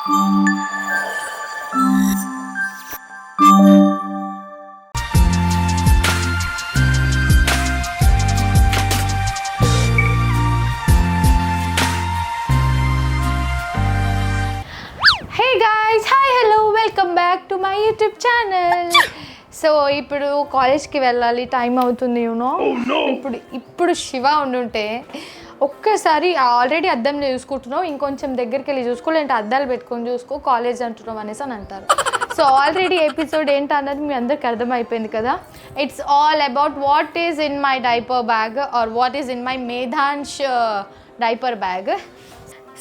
Welcome back to my YouTube channel. So ఇప్పుడు కాలేజ్కి వెళ్ళాలి, టైం అవుతుంది యూనో. ఇప్పుడు శివ ఉండుంటే ఒక్కసారి ఆల్రెడీ అద్దంలో చూసుకుంటున్నావు, ఇంకొంచెం దగ్గరికి వెళ్ళి చూసుకో, లేదంటే అద్దాలు పెట్టుకొని చూసుకో, కాలేజ్ అంటున్నాం అనేసి అని అంటారు. సో ఆల్రెడీ ఎపిసోడ్ ఏంటన్నది మీ అందరికి అర్థమైపోయింది కదా. It's all about what is in my diaper bag are what is in my Medhansh diaper bag.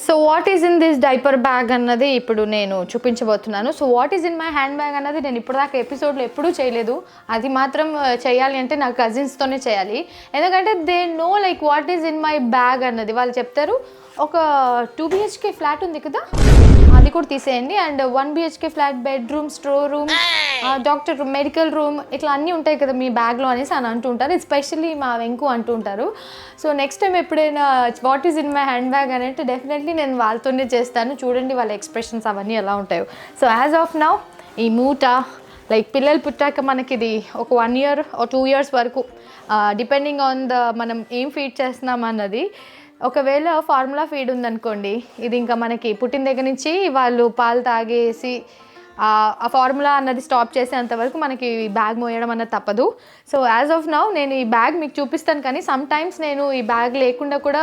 So what is in this diaper bag అన్నది ఇప్పుడు నేను చూపించబోతున్నాను. So what is in my hand bag అన్నది నేను ఇప్పటిదాకా ఎపిసోడ్లో ఎప్పుడూ చేయలేదు. అది మాత్రం చేయాలి అంటే నా కజిన్స్తోనే చేయాలి, ఎందుకంటే they know like what is in my bag అన్నది. వాళ్ళు చెప్తారు ఒక 2 BHK ఫ్లాట్ ఉంది కదా, అది కూడా తీసేయండి, and 1 BHK flat, bedroom, store room, doctor room, medical room, ఇట్లా అన్నీ ఉంటాయి కదా మీ బ్యాగ్లో అనేసి అని అంటూ ఉంటారు. ఎస్పెషల్లీ మా వెంకు అంటూ ఉంటారు. సో నెక్స్ట్ టైం ఎప్పుడైనా what is in my hand bag అని అంటే డెఫినెట్లీ నేను వాళ్ళతోనే చేస్తాను. చూడండి వాళ్ళ ఎక్స్ప్రెషన్స్ అవన్నీ ఎలా ఉంటాయో. సో యాజ్ ఆఫ్ నౌ ఈ మూట లైక్ పిల్లలు పుట్టాక మనకి ఇది ఒక 1 year or 2 years వరకు డిపెండింగ్ ఆన్ మనం ఏం ఫీడ్ చేస్తున్నాం అన్నది. ఒకవేళ ఫార్ములా ఫీడ్ ఉందనుకోండి, ఇది ఇంకా మనకి పుట్టిన దగ్గర నుంచి వాళ్ళు పాలు తాగేసి ఆ ఫార్ములా అన్నది స్టాప్ చేసేంతవరకు మనకి బ్యాగ్ మోయడం అన్నది తప్పదు. సో యాజ్ ఆఫ్ నౌ నేను ఈ బ్యాగ్ మీకు చూపిస్తాను, కానీ సమ్ టైమ్స్ నేను ఈ బ్యాగ్ లేకుండా కూడా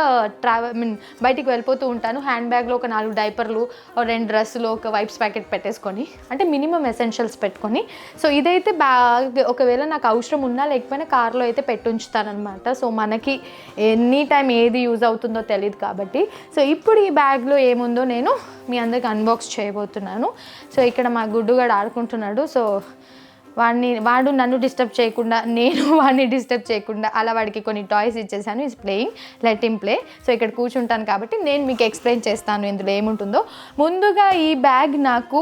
బయటికి వెళ్ళిపోతూ ఉంటాను. హ్యాండ్ బ్యాగ్లో ఒక 4 డైపర్లు, 2 డ్రెస్సులు, ఒక వైప్స్ ప్యాకెట్ పెట్టేసుకొని, అంటే మినిమం ఎసెన్షియల్స్ పెట్టుకొని. సో ఇదైతే బ్యాగ్ ఒకవేళ నాకు అవసరం ఉన్నా లేకపోయినా కార్లో అయితే పెట్టుంచుతానమాట. సో మనకి ఎనీ టైం ఏది యూజ్ అవుతుందో తెలియదు కాబట్టి. సో ఇప్పుడు ఈ బ్యాగ్లో ఏముందో నేను మీ అందరికి అన్బాక్స్ చేయబోతున్నాను. సో ఇక్కడ మా గుడ్డుగాడు ఆడుకుంటున్నాడు. సో వాడు నన్ను డిస్టర్బ్ చేయకుండా, నేను వాడిని డిస్టర్బ్ చేయకుండా అలా వాడికి కొన్ని టాయ్స్ ఇచ్చేసాను. Is playing, let him play. So ఇక్కడ కూర్చుంటాను కాబట్టి నేను మీకు ఎక్స్ప్లెయిన్ చేస్తాను ఇందులో ఏముంటుందో. ముందుగా ఈ బ్యాగ్ నాకు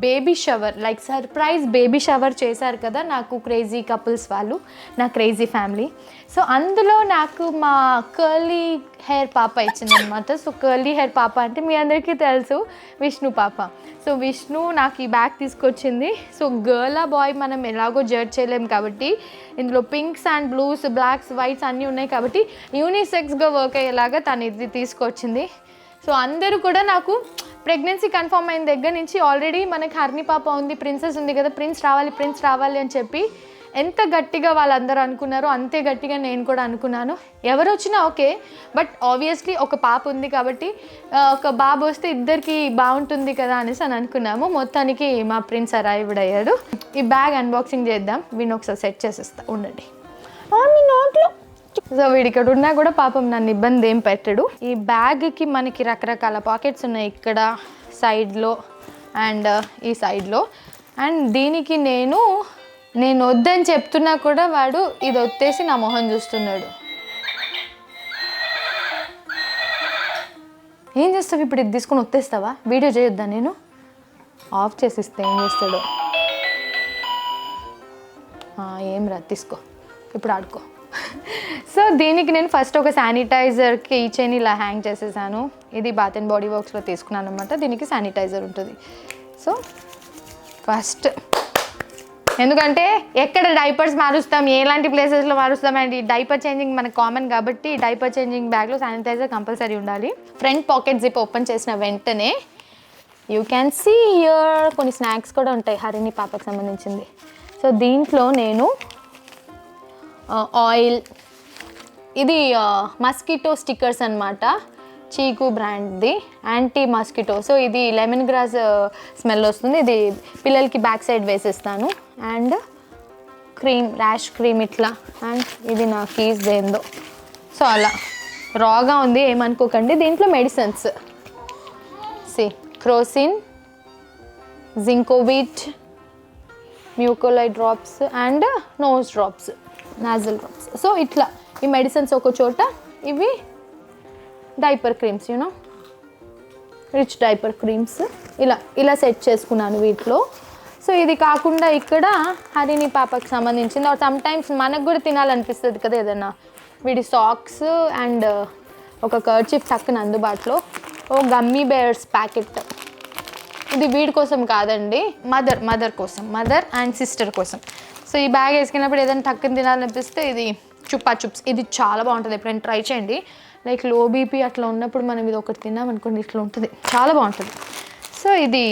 baby shower, like surprise baby shower చేశారు కదా నాకు క్రేజీ కపుల్స్ వాళ్ళు, నా క్రేజీ ఫ్యామిలీ. సో అందులో నాకు మా కర్లీ హెయిర్ పాప ఇచ్చిందనమాట. సో కర్లీ హెయిర్ పాప అంటే మీ అందరికీ తెలుసు, విష్ణు పాప. సో విష్ణు నాకు ఈ బ్యాగ్ తీసుకొచ్చింది. సో గర్ల్ బాయ్ మనం ఎలాగో జడ్జ్ చేయలేము కాబట్టి ఇందులో pinks and blues, blocks, whites అన్నీ ఉన్నాయి కాబట్టి యూనిసెక్స్గా వర్క్ అయ్యేలాగా తను ఇది తీసుకొచ్చింది. సో అందరూ కూడా నాకు ప్రెగ్నెన్సీ కన్ఫర్మ్ అయిన దగ్గర నుంచి ఆల్రెడీ మనకి హర్ని పాప ఉంది, ప్రిన్సెస్ ఉంది కదా, ప్రిన్స్ రావాలి అని చెప్పి ఎంత గట్టిగా వాళ్ళందరూ అనుకున్నారో అంతే గట్టిగా నేను కూడా అనుకున్నాను. ఎవరు వచ్చినా ఓకే, బట్ ఆబ్వియస్లీ ఒక పాప ఉంది కాబట్టి ఒక బాబు వస్తే ఇద్దరికి బాగుంటుంది కదా అనేసి అని అనుకున్నాము. మొత్తానికి మా ప్రిన్స్ అరైవ్డ్ అయ్యాడు. ఈ బ్యాగ్ అన్బాక్సింగ్ చేద్దాం, వీడిని ఒకసారి సెట్ చేసేస్తా ఉండండి. మీ నోట్లో సో వీడి ఇక్కడ ఉన్నా కూడా పాపం నన్ను ఇబ్బంది ఏం పెట్టడు. ఈ బ్యాగ్కి మనకి రకరకాల పాకెట్స్ ఉన్నాయి, ఇక్కడ సైడ్లో అండ్ ఈ సైడ్లో. అండ్ దీనికి నేను వద్దని చెప్తున్నా కూడా వాడు ఇది వచ్చేసి నా మొహం చూస్తున్నాడు. ఏం చేస్తావు ఇప్పుడు? ఇది తీసుకుని వచ్చేస్తావా? వీడియో చేయొద్దా? నేను ఆఫ్ చేసిస్తే ఏం చేస్తాడో. ఏం రా, తీసుకో, ఇప్పుడు ఆడుకో. సో దీనికి నేను ఫస్ట్ ఒక శానిటైజర్కి ఈ చైన్ ఇలా హ్యాంగ్ చేసేసాను. ఇది బాత్ అండ్ బాడీ వర్క్స్లో తీసుకున్నాను అనమాట. దీనికి శానిటైజర్ ఉంటుంది. సో ఫస్ట్ ఎందుకంటే ఎక్కడ డైపర్స్ మారుస్తాం, ఎలాంటి ప్లేసెస్లో మారుస్తాం, అండ్ ఈ డైపర్ చేంజింగ్ మనకు కామన్ కాబట్టి డైపర్ చేంజింగ్ బ్యాగ్లో శానిటైజర్ కంపల్సరీ ఉండాలి. ఫ్రంట్ పాకెట్ జిప్ ఓపెన్ చేసిన వెంటనే యూ క్యాన్ సీ హియర్ కొన్ని స్నాక్స్ కూడా ఉంటాయి హరిణి పాపకు సంబంధించింది. సో దీంట్లో నేను ఆయిల్, ఇది మస్కిటో స్టిక్కర్స్ అనమాట, చీకు బ్రాండ్ది, యాంటీ మస్కిటో. సో ఇది లెమన్ గ్రాస్ స్మెల్ వస్తుంది, ఇది పిల్లలకి బ్యాక్ సైడ్ వేసేస్తాను. అండ్ క్రీమ్, ర్యాష్ క్రీమ్ ఇట్లా. అండ్ ఇది నా కీస్ దేందో. సో అలా రాగా ఉంది, ఏమనుకోకండి. దీంట్లో medicines Crocin, Zincovit, Mucolite drops and nose drops, nasal drops. So ఇట్లా ఈ మెడిసిన్స్ ఒక చోట, ఇవి డైపర్ క్రీమ్స్, యూనో రిచ్ డైపర్ క్రీమ్స్, ఇలా సెట్ చేసుకున్నాను వీటిలో. సో ఇది కాకుండా ఇక్కడ హరిణి పాపకి సంబంధించింది, ఆర్ సమ్ టైమ్స్ మనకు కూడా తినాలనిపిస్తుంది కదా ఏదన్నా, వీడి సాక్స్ అండ్ ఒక కర్చీఫ్ టక్కున అందుబాటులో, ఓ గమ్మీ బేర్స్ ప్యాకెట్, ఇది వీడి కోసం కాదండి, మదర్ కోసం, మదర్ అండ్ సిస్టర్ కోసం. సో ఈ బ్యాగ్ వేసుకున్నప్పుడు ఏదైనా టక్కుని తినాలనిపిస్తే ఇది చుప్పా చుప్స్, ఇది చాలా బాగుంటుంది. ఎప్పుడైనా ట్రై చేయండి. లైక్ లో బీపీ అట్లా ఉన్నప్పుడు మనం ఇది ఒకటి తిన్నామనుకోండి, ఇట్లా ఉంటుంది, చాలా బాగుంటుంది. సో ఇది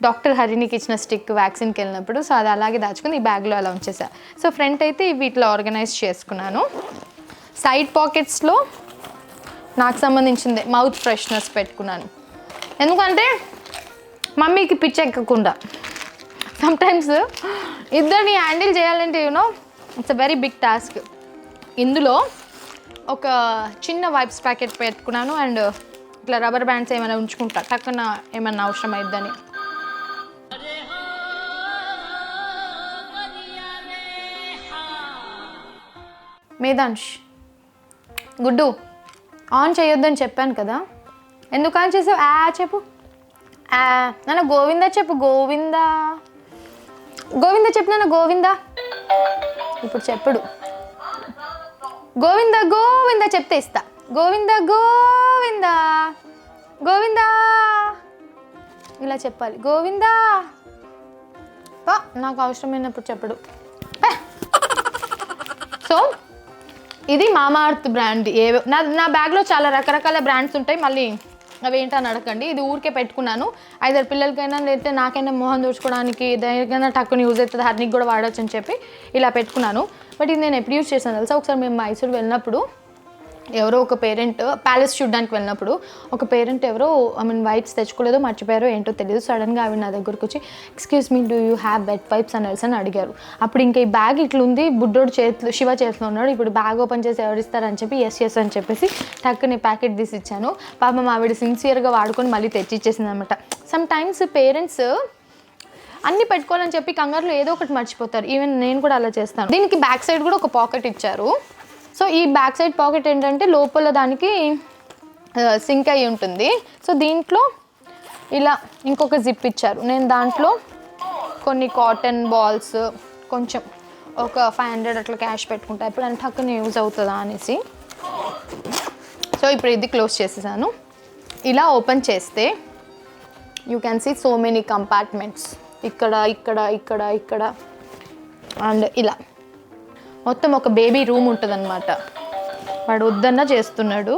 డాక్టర్ హరినికి ఇచ్చిన స్టిక్ వ్యాక్సిన్కి వెళ్ళినప్పుడు. సో అది అలాగే దాచుకుని ఈ బ్యాగ్లో అలా ఉంచేసా. సో ఫ్రంట్ అయితే వీటిలో ఆర్గనైజ్ చేసుకున్నాను. సైడ్ పాకెట్స్లో నాకు సంబంధించింది మౌత్ ఫ్రెషనర్స్ పెట్టుకున్నాను. ఎందుకంటే మమ్మీకి పిచ్చి ఎక్కకుండా. సమ్టైమ్స్ ఇద్దరిని హ్యాండిల్ చేయాలంటే it's a very big task. ఇందులో ఒక చిన్న వైప్స్ ప్యాకెట్ పెట్టుకున్నాను అండ్ ఇట్లా రబ్బర్ బ్యాండ్స్ ఏమైనా ఉంచుకుంటా, టక్కున ఏమన్నా అవసరం అయిద్దని. మేధాంష్, గుడ్డు ఆన్ చేయొద్దని చెప్పాను కదా, ఎందుకు ఆన్ చేసావు? చెప్పు. నాన్న గోవిందా చెప్పు, గోవిందా చెప్పు నాన్న, గోవిందా. ఇప్పుడు చెప్పుడు. గోవిందా చెప్తే ఇస్తా. గోవిందా ఇలా చెప్పాలి. గోవిందా నాకు అవసరమైనప్పుడు చెప్పడు. సో ఇది మామా అర్త్ బ్రాండ్. నా బ్యాగ్లో చాలా రకరకాల బ్రాండ్స్ ఉంటాయి, మళ్ళీ అవి ఏంటని అడగండి. ఇది ఊరికే పెట్టుకున్నాను, ఐదరు పిల్లలకైనా లేకపోతే నాకైనా మోహన్ దోచుకోవడానికి దేనికైనా టక్కుని యూజ్ అవుతుంది, హర్నికి కూడా వాడచ్చు అని చెప్పి ఇలా పెట్టుకున్నాను. బట్ ఇది నేను ఎప్పుడు యూజ్ చేశాను తెలుసా? ఒకసారి మేము మైసూర్ వెళ్ళినప్పుడు ఎవరో ఒక పేరెంట్ ప్యాలెస్ చూడడానికి వెళ్ళినప్పుడు ఒక పేరెంట్ ఎవరో వైప్స్ తెచ్చుకోలేదో మర్చిపోయారో ఏంటో తెలియదు. సడన్గా ఆవిడ నా దగ్గరకు వచ్చి excuse me, do you have wet wipes అని అడిగారు. అప్పుడు ఇంకా ఈ బ్యాగ్ ఇట్లుంది, బుడ్డోడు చేతిలో, శివ చేతిలో ఉన్నాడు, ఇప్పుడు బ్యాగ్ ఓపెన్ చేసి ఎవరిస్తారని చెప్పి ఎస్ అని చెప్పేసి టక్కుని ప్యాకెట్ తీసి ఇచ్చాను. పాపం ఆవిడ సిన్సియర్గా వాడుకొని మళ్ళీ తెచ్చి ఇచ్చేసింది అనమాట. సమ్ టైమ్స్ పేరెంట్స్ అన్నీ పెట్టుకోవాలని చెప్పి కంగారులో ఏదో ఒకటి మర్చిపోతారు. ఈవెన్ నేను కూడా అలా చేస్తాను. దీనికి బ్యాక్ సైడ్ కూడా ఒక పాకెట్ ఇచ్చారు. సో ఈ బ్యాక్ సైడ్ పాకెట్ ఏంటంటే లోపల దానికి సింక్ అయి ఉంటుంది. సో దీంట్లో ఇలా ఇంకొక జిప్ ఇచ్చారు. నేను దాంట్లో కొన్ని కాటన్ బాల్స్, కొంచెం ఒక 500 అట్లా క్యాష్ పెట్టుకుంటా, ఎప్పుడంటే హక్కుని యూజ్ అవుతుందా అనేసి. సో ఇప్పుడు ఇది క్లోజ్ చేసేసాను. ఇలా ఓపెన్ చేస్తే you can see so many compartments. ఇక్కడ అండ్ ఇలా మొత్తం ఒక బేబీ రూమ్ ఉంటుంది అనమాట. వాడు వద్దన్నా చేస్తున్నాడు.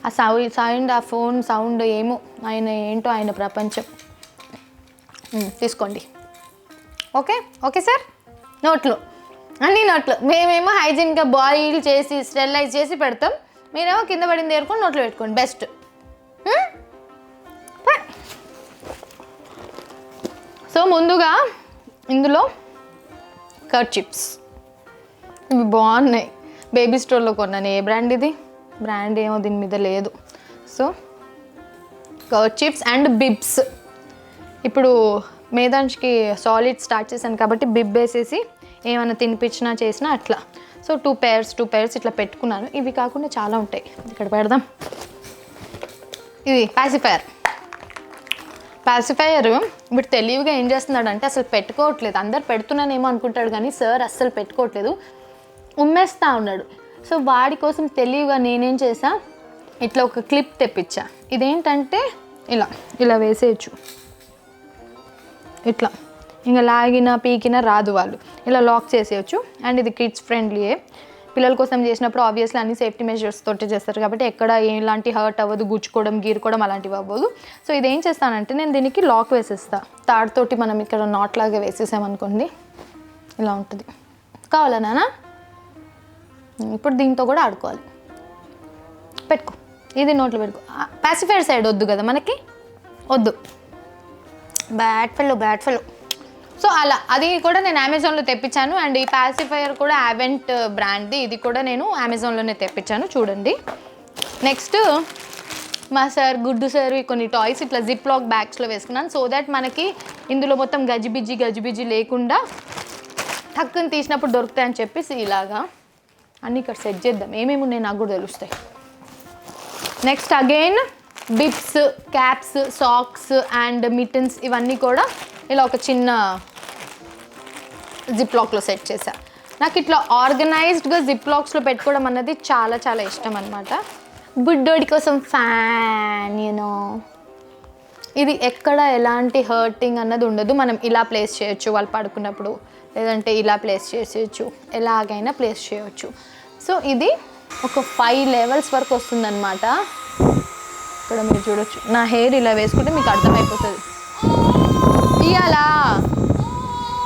ఆ సౌండ్, ఆ ఫోన్ సౌండ్ ఏమో, ఆయన ప్రపంచం. తీసుకోండి. Okay sir. నోట్లో అన్ని నోట్లో. మేమేమో హైజీన్గా బాయిల్ చేసి స్టెరిలైజ్ చేసి పెడతాం, మీరేమో కింద పడింది ఏరుకొని నోట్లో పెట్టుకోండి, బెస్ట్. సో ముందుగా ఇందులో కర్చిప్స్, ఇవి బాగున్నాయి, బేబీ స్టోర్లో కొన్నాను. ఏ బ్రాండ్ ఇది? బ్రాండ్ ఏమో దీని మీద లేదు. So kerchiefs and bibs. ఇప్పుడు మేధాంష్కి సాలిడ్ స్టార్ట్ చేశాను కాబట్టి బిబ్ వేసేసి ఏమైనా తినిపించినా చేసినా అట్లా. సో 2 pairs ఇట్లా పెట్టుకున్నాను. ఇవి కాకుండా చాలా ఉంటాయి, ఇక్కడ పెడదాం. ఇది పాసిఫైయర్ ఇప్పుడు తెలివిగా ఏం చేస్తున్నాడు అంటే అసలు పెట్టుకోవట్లేదు. అందరు పెడుతున్నానేమో అనుకుంటాడు కానీ సార్ అస్సలు పెట్టుకోవట్లేదు, ఉమ్మేస్తూ ఉన్నాడు. సో వాడి కోసం తెలివిగా నేనేం చేసా, ఇట్లా ఒక క్లిప్ తెప్పించా. ఇదేంటంటే ఇలా వేసేయచ్చు, ఇట్లా ఇంకా లాగినా పీకినా రాదు, వాళ్ళు ఇలా లాక్ చేసేయచ్చు. అండ్ ఇది కిడ్స్ ఫ్రెండ్లీయే. పిల్లల కోసం చేసినప్పుడు ఆబ్వియస్లీ అన్ని సేఫ్టీ మెజర్స్ తోటి చేస్తారు కాబట్టి ఎక్కడ ఎలాంటి హర్ట్ అవ్వదు, గుచ్చుకోవడం, గీరుకోవడం అలాంటివి అవ్వదు. సో ఇదేం చేస్తానంటే నేను దీనికి లాక్ వేసేస్తా. తాడుతోటి మనం ఇక్కడ నాట్ లాగా వేసేసామనుకోండి, ఇలా ఉంటుంది. కావాలా నాన్న? ఇప్పుడు దీంతో కూడా ఆడుకోవాలి. పెట్టుకో, ఇది నోట్లో పెట్టుకో. పాసిఫైర్ సైడ్ వద్దు కదా మనకి, వద్దు. Bad fellow. సో అలా అది కూడా నేను అమెజాన్లో తెప్పించాను. అండ్ ఈ పాసిఫైయర్ కూడా అవెంట్ బ్రాండ్ది, ఇది కూడా నేను అమెజాన్లోనే తెప్పించాను, చూడండి. నెక్స్ట్ మా సార్, గుడ్డు సార్ కొన్ని టాయ్స్ ఇట్లా జిప్ లాక్ బ్యాగ్స్లో వేసుకున్నాను. సో దాట్ మనకి ఇందులో మొత్తం గజిబిజి లేకుండా టక్కుని తీసినప్పుడు దొరుకుతాయని చెప్పేసి ఇలాగా అన్నీ ఇక్కడ సెట్ చేద్దాం. ఏమేమి ఉన్నాయి నాకు కూడా తెలుస్తాయి. Next again bips, caps, socks and mittens ఇవన్నీ కూడా ఇలా ఒక చిన్న జిప్ లాక్లో సెట్ చేశా. నాకు ఇట్లా ఆర్గనైజ్డ్గా జిప్ లాక్స్లో పెట్టుకోవడం అన్నది చాలా చాలా ఇష్టం అనమాట. బుడ్డోడి కోసం ఫ్యాన్, ఇది ఎక్కడ ఎలాంటి హర్టింగ్ అన్నది ఉండదు. మనం ఇలా ప్లేస్ చేయొచ్చు వాళ్ళు పడుకున్నప్పుడు, లేదంటే ఇలా ప్లేస్ చేసేయచ్చు, ఎలాగైనా ప్లేస్ చేయవచ్చు. సో ఇది ఒక 5 లెవెల్స్ వరకు వస్తుందన్నమాట. ఇక్కడ మీరు చూడొచ్చు, నా హెయిర్ ఇలా వేసుకుంటే మీకు అర్థమైపోతుంది. ఇయ్యాలా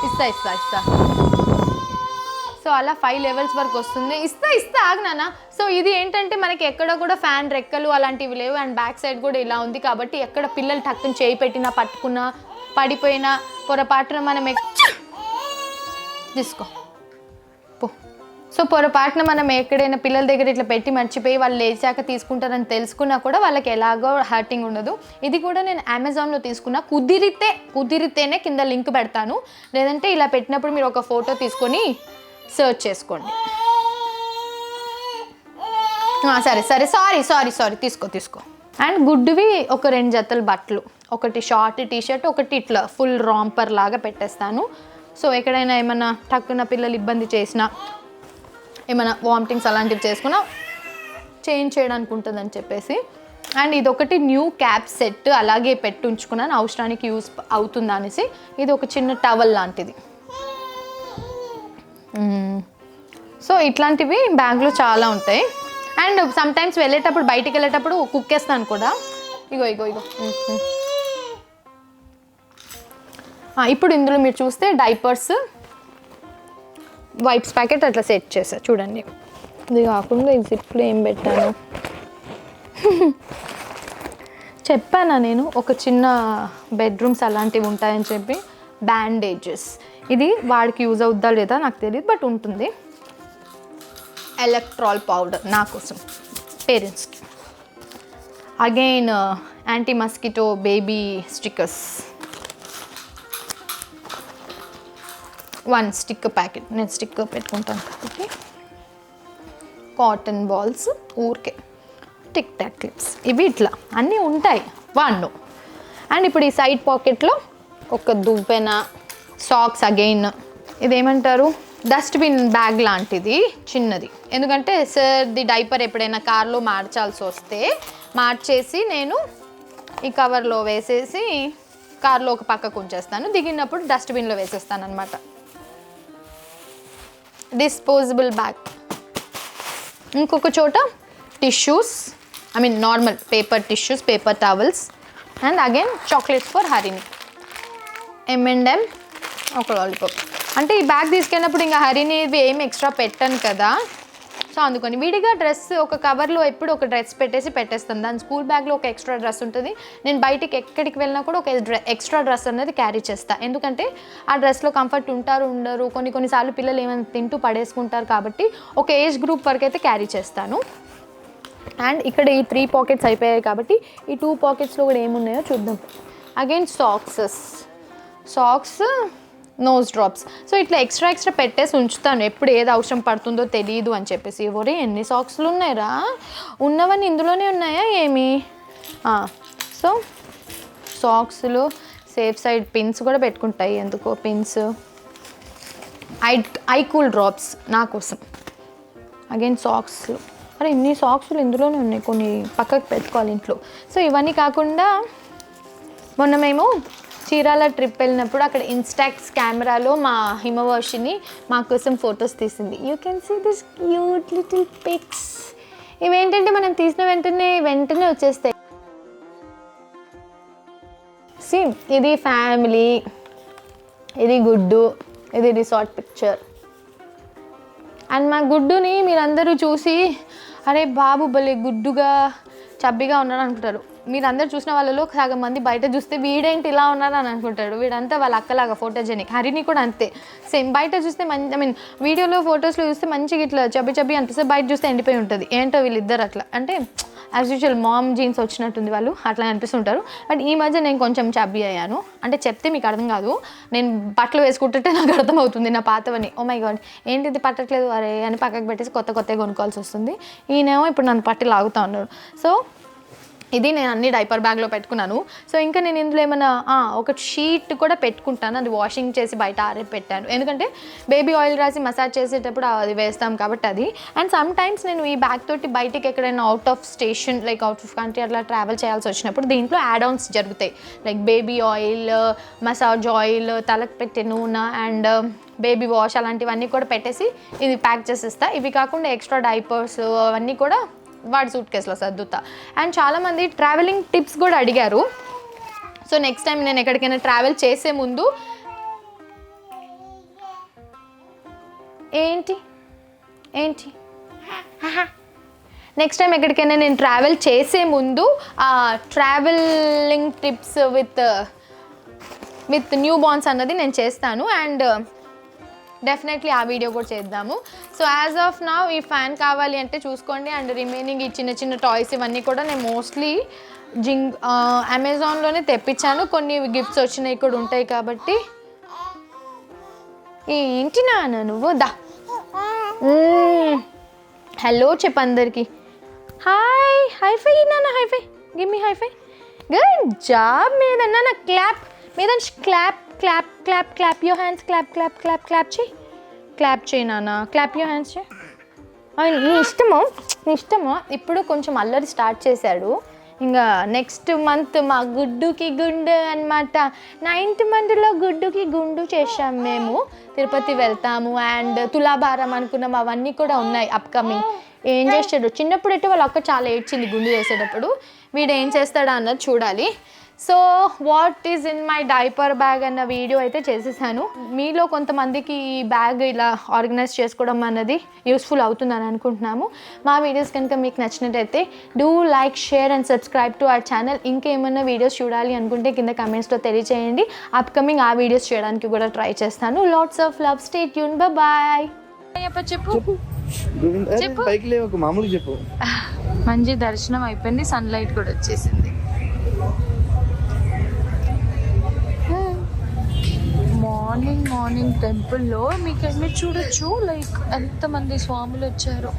ఇస్తా. సో అలా 5 లెవెల్స్ వరకు వస్తుంది. ఇస్తా ఆగ్నానా. సో ఇది ఏంటంటే మనకి ఎక్కడ కూడా ఫ్యాన్ రెక్కలు అలాంటివి లేవు, అండ్ బ్యాక్ సైడ్ కూడా ఇలా ఉంది కాబట్టి ఎక్కడ పిల్లలు టక్కుని చేయి పెట్టినా, పట్టుకున్నా, పడిపోయినా, పొరపాటున మనం తీసుకో పో. సో పొరపాటున మనం ఎక్కడైనా పిల్లల దగ్గర ఇట్లా పెట్టి మర్చిపోయి వాళ్ళు లేచాక తీసుకుంటారని తెలుసుకున్నా కూడా వాళ్ళకి ఎలాగో హర్టింగ్ ఉండదు. ఇది కూడా నేను అమెజాన్లో తీసుకున్నా. కుదిరితేనే కింద లింక్ పెడతాను, లేదంటే ఇలా పెట్టినప్పుడు మీరు ఒక ఫోటో తీసుకొని సర్చ్ చేసుకోండి. సరే సారీ తీసుకో. అండ్ గుడ్డువి ఒక 2 జతలు బట్టలు, ఒకటి షార్ట్ టీషర్ట్, ఒకటి ఇట్లా ఫుల్ రాంపర్ లాగా పెట్టేస్తాను. సో ఎక్కడైనా ఏమన్నా టక్కున పిల్లలు ఇబ్బంది చేసినా, ఏమైనా వామిటింగ్స్ అలాంటివి చేసుకున్నా చేంజ్ చేయడానికి ఉంటుందని చెప్పేసి. అండ్ ఇదొకటి న్యూ క్యాప్ సెట్ అలాగే పెట్టి ఉంచుకున్నాను, అవసరానికి యూస్ అవుతుంది అనేసి. ఇది ఒక చిన్న టవల్ లాంటిది. సో ఇట్లాంటివి బ్యాగ్లో చాలా ఉంటాయి. అండ్ సమ్టైమ్స్ వెళ్ళేటప్పుడు, బయటికి వెళ్ళేటప్పుడు కుక్కేస్తాను కూడా. ఇగో ఇప్పుడు ఇందులో మీరు చూస్తే డైపర్స్, వైప్స్ ప్యాకెట్ అట్లా సెట్ చేసా చూడండి. ఇది కాకుండా ఈ జిప్లో ఏం పెట్టాను చెప్పానా నేను, ఒక చిన్న బెడ్రూమ్స్ అలాంటివి ఉంటాయని చెప్పి. బ్యాండేజెస్, ఇది వాడికి యూజ్ అవుద్దా లేదా నాకు తెలియదు, బట్ ఉంటుంది. ఎలక్ట్రాల్ పౌడర్ నా కోసం, పేరెంట్స్కి. Again anti mosquito baby stickers, 1 sticker packet, నేను స్టిక్కర్ పెట్టుకుంటాను కాబట్టి. కాటన్ బాల్స్, ఊరికే టిక్ టాక్ క్లిప్స్, ఇవి ఇట్లా అన్నీ ఉంటాయి. 1. అండ్ ఇప్పుడు ఈ సైడ్ పాకెట్లో ఒక దువ్వెన, సాక్స్, అగైన్ ఇదేమంటారు, డస్ట్బిన్ బ్యాగ్ లాంటిది చిన్నది. ఎందుకంటే సార్ది డైపర్ ఎప్పుడైనా కార్లో మార్చాల్సి వస్తే మార్చేసి నేను ఈ కవర్లో వేసేసి కార్లో ఒక పక్కకు ఉంచేస్తాను, దిగినప్పుడు డస్ట్బిన్లో వేసేస్తాను అనమాట. Disposable bag. ఇంకొక చోట tissues, normal paper tissues, paper towels. And again chocolates for హరిని, M&M, ఒక లాలీపాప్. అంటే ఈ బ్యాగ్ తీసుకెళ్ళినప్పుడు ఇంకా హరిని ఏమి ఎక్స్ట్రా పెట్టాను కదా, సో అందుకని విడిగా డ్రెస్ ఒక కవర్లో ఎప్పుడు ఒక డ్రెస్ పెట్టేస్తాను. దాని స్కూల్ బ్యాగ్లో ఒక ఎక్స్ట్రా డ్రెస్ ఉంటుంది. నేను బయటికి ఎక్కడికి వెళ్ళినా కూడా ఒక ఎక్స్ట్రా డ్రెస్ అనేది క్యారీ చేస్తాను. ఎందుకంటే ఆ డ్రెస్లో కంఫర్ట్ ఉండరు, కొన్నిసార్లు పిల్లలు ఏమైనా తింటూ పడేసుకుంటారు కాబట్టి ఒక ఏజ్ గ్రూప్ వరకు అయితే క్యారీ చేస్తాను. అండ్ ఇక్కడ ఈ 3 పాకెట్స్ అయిపోయాయి కాబట్టి ఈ 2 పాకెట్స్లో కూడా ఏమున్నాయో చూద్దాం. Again socks, nose drops. So ఇట్లా ఎక్స్ట్రా పెట్టేసి ఉంచుతాను, ఎప్పుడు ఏది అవసరం పడుతుందో తెలియదు అని చెప్పేసి. ఎవరే ఎన్ని సాక్స్లు ఉన్నాయిరా, ఉన్నవన్నీ ఇందులోనే ఉన్నాయా ఏమి? సో సాక్స్లు, సేఫ్ సైడ్ పిన్స్ కూడా పెట్టుకుంటాయి, ఎందుకో పిన్స్. ఐ కూల్ డ్రాప్స్ నా కోసం. అగైన్ సాక్స్లు, అరే ఇన్ని సాక్స్లు ఇందులోనే ఉన్నాయి, కొన్ని పక్కకు పెట్టుకోవాలి ఇంట్లో. సో ఇవన్నీ కాకుండా మొన్న మేము చీరాల ట్రిప్ వెళ్ళినప్పుడు అక్కడ ఇన్స్టాక్స్ కెమెరాలో మా హిమవర్షిని మా కోసం ఫొటోస్ తీసింది. You can see this cute little pics. ఇవేంటంటే మనం తీసిన వెంటనే వచ్చేస్తాయి. సి, ఇది ఫ్యామిలీ, ఇది గుడ్డు, ఇది రిసార్ట్ పిక్చర్. అండ్ మా గుడ్డుని మీరందరూ చూసి అరే బాబు భలే గుడ్డుగా చబ్బిగా ఉన్నాడు అనుకుంటారు. మీరందరూ చూసిన వాళ్ళలో సగం మంది బయట చూస్తే వీడేంటి ఇలా ఉన్నాడు అని అనుకుంటాడు. వీడంతా వాళ్ళ అక్కలాగా ఫోటోజెనిక్. హరిని కూడా అంతే సేమ్. బయట చూస్తే వీడియోలో ఫొటోస్లో చూస్తే మంచిగా ఇట్లా చబ్బి అనిపిస్తే, బయట చూస్తే ఎండిపోయి ఉంటుంది. ఏంటో వీళ్ళిద్దరు అట్లా, అంటే యాజ్ యూజువల్ మామ్ జీన్స్ వచ్చినట్టుంది వాళ్ళు, అట్లా అనిపిస్తుంటారు. బట్ ఈ మధ్య నేను కొంచెం చబ్బి అయ్యాను. అంటే చెప్తే మీకు అర్థం కాదు, నేను బట్టలు వేసుకుంటుంటే నాకు అర్థమవుతుంది నా పాతవని. ఓ మై గాడ్ ఏంటిది పట్టట్లేదు అరే అని పక్కకు పెట్టేసి కొత్త కొత్తగా కొనుక్కోవాల్సి వస్తుంది. ఈయనేమో ఇప్పుడు నన్ను పట్టి లాగుతూ ఉన్నాడు. సో ఇది నేను అన్ని డైపర్ బ్యాగ్లో పెట్టుకున్నాను. సో ఇంకా నేను ఇందులో ఏమైనా ఒక షీట్ కూడా పెట్టుకుంటాను, అది వాషింగ్ చేసి బయట పెట్టాను, ఎందుకంటే బేబీ ఆయిల్ రాసి మసాజ్ చేసేటప్పుడు అది వేస్తాం కాబట్టి అది. అండ్ సమ్ టైమ్స్ నేను ఈ బ్యాగ్ తోటి బయటికి ఎక్కడైనా out of station like out of country అట్లా ట్రావెల్ చేయాల్సి వచ్చినప్పుడు దీంట్లో యాడ్ ఆన్స్ జరుగుతాయి, like baby oil, massage oil, తలకు పెట్టే నూనె అండ్ బేబీ వాష్ అలాంటివన్నీ కూడా పెట్టేసి ఇది ప్యాక్ చేసేస్తా. ఇవి కాకుండా ఎక్స్ట్రా డైపర్స్ అవన్నీ కూడా వాడి సూట్ కేసులో సర్దుతా. అండ్ చాలామంది ట్రావెలింగ్ టిప్స్ కూడా అడిగారు. సో నెక్స్ట్ టైం నేను ఎక్కడికైనా ట్రావెల్ చేసే ముందు నెక్స్ట్ టైం ఎక్కడికైనా నేను ట్రావెల్ చేసే ముందు travelling tips with new borns అన్నది నేను చేస్తాను. అండ్ డెఫినెట్లీ ఆ వీడియో కూడా చేద్దాము. సో యాజ్ ఆఫ్ నౌ ఈ ఫ్యాన్ కావాలి అంటే చూసుకోండి. అండ్ రిమైనింగ్ ఈ చిన్న చిన్న టాయ్స్ ఇవన్నీ కూడా నేను మోస్ట్లీ అమెజాన్లోనే తెప్పించాను, కొన్ని గిఫ్ట్స్ వచ్చినాయి కూడా ఉంటాయి కాబట్టి. ఏంటి నాన్న నువ్వు దా హలో చెప్పు అందరికి. హాయ్ హైఫై నాన్న, high five give me high five. Good job మీదన్నా నా క్లాప్ మీద clap clap clap clap your hands, clap clap clap clap చేయి నాన్న, క్లాప్ యువర్ హ్యాండ్స్ చేయి. నీ ఇష్టమో. ఇప్పుడు కొంచెం అల్లరి స్టార్ట్ చేశాడు. ఇంకా నెక్స్ట్ మంత్ మా గుడ్డుకి గుండు అనమాట. 9th monthలో గుడ్డుకి గుండు చేసాం మేము. తిరుపతి వెళ్తాము అండ్ తులాభారం అనుకున్నాం, అవన్నీ కూడా ఉన్నాయి అప్కమింగ్. ఏం చేస్తాడు చిన్నప్పుడు అయితే వాళ్ళ అక్క చాలా ఏడ్చింది గుండు చేసేటప్పుడు. వీడు ఏం చేస్తాడా అన్నది చూడాలి. So what is in my diaper bag అన్న వీడియో అయితే చేసేసాను. మీలో కొంతమందికి ఈ బ్యాగ్ ఇలా ఆర్గనైజ్ చేసుకోవడం అన్నది యూస్ఫుల్ అవుతుందని అనుకుంటున్నాము. మా వీడియోస్ కనుక మీకు నచ్చినట్టయితే do like, share and subscribe to our channel. ఇంకేమన్నా వీడియోస్ చూడాలి అనుకుంటే కింద కమెంట్స్లో తెలియజేయండి. అప్కమింగ్ ఆ వీడియోస్ చేయడానికి కూడా ట్రై చేస్తాను. Lots of love, stay tune, bye. చెప్పు. మంచి దర్శనం అయిపోయింది, సన్లైట్ కూడా వచ్చేసింది. మార్నింగ్ టెంపుల్లో మీరు చూడొచ్చు లైక్ ఎంతమంది స్వాములు వచ్చారు.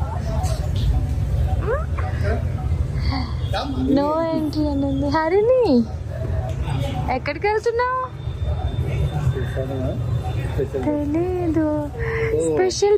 నో ఎంట్రీ అని హరిని. ఎక్కడికి వెళ్తున్నావు తెలీదు. స్పెషల్